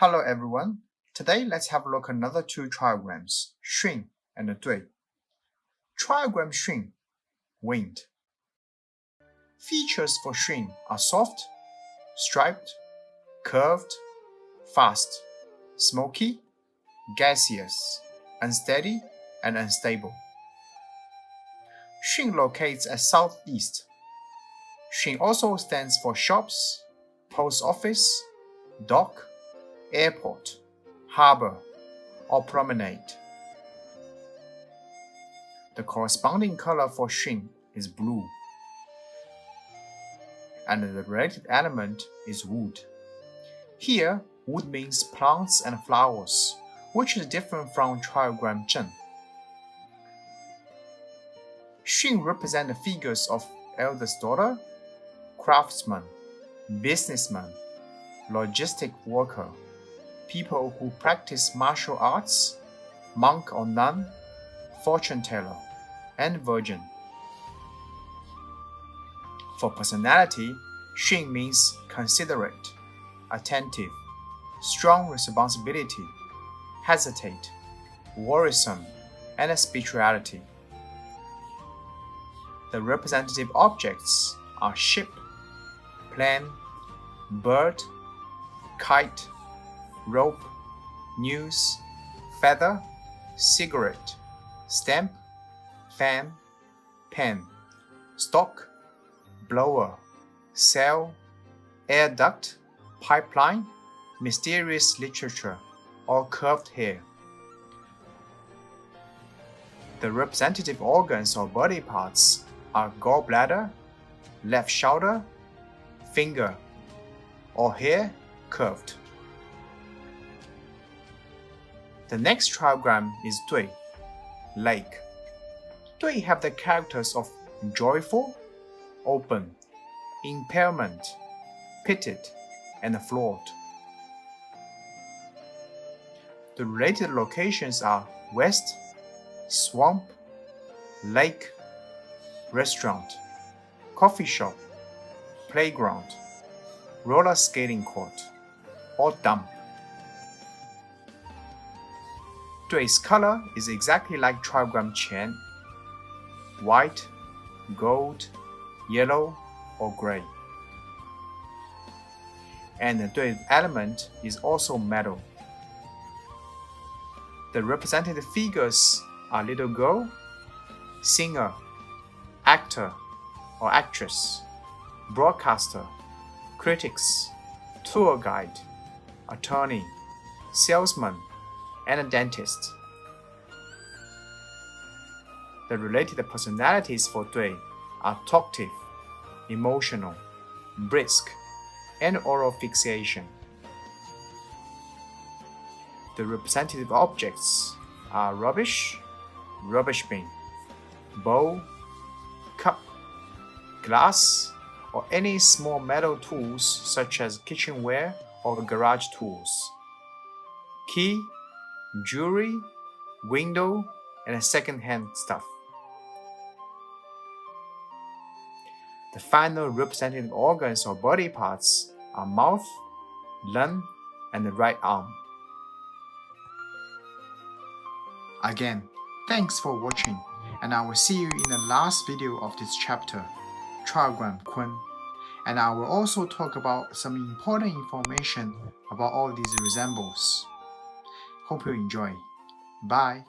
Hello everyone. Today let's have a look at another two trigrams, Xun and Dui. Trigram Xun, wind. Features for Xun are soft, striped, curved, fast, smoky, gaseous, unsteady, and unstable. Xun locates at southeast. Xun also stands for shops, post office, dock, airport, harbor, or promenade. The corresponding color for Xun is blue, and the related element is wood. Here, wood means plants and flowers, which is different from trigram Zhen. Xun represent the figures of eldest daughter, craftsman, businessman, logistic worker, people who practice martial arts, monk or nun, fortune teller, and virgin. For personality, Xun means considerate, attentive, strong responsibility, hesitate, worrisome, and spirituality. The representative objects are ship, plane, bird, kite, rope, news, feather, cigarette, stamp, fan, pen, stock, blower, sail, air duct, pipeline, mysterious literature, or curved hair. The representative organs or body parts are gallbladder, left shoulder, finger, or hair curved. The next trigram is Dui, lake. Dui have the characters of joyful, open, impairment, pitted, and flawed. The related locations are west, swamp, lake, restaurant, coffee shop, playground, roller skating court, or dump. Dui's color is exactly like trigram Qian, white, gold, yellow, or gray. And the Dui element is also metal. The representative figures are little girl, singer, actor or actress, broadcaster, critics, tour guide, attorney, salesman, and a dentist. The related personalities for Dui are talkative, emotional, brisk, and oral fixation. The representative objects are rubbish, rubbish bin, bowl, cup, glass, or any small metal tools such as kitchenware or garage tools, key, jewelry, window, and second-hand stuff. The final representative organs or body parts are mouth, lung, and the right arm. Again, thanks for watching, and I will see you in the last video of this chapter, Trigram Kun, and I will also talk about some important information about all these resembles. Hope you enjoy. Bye.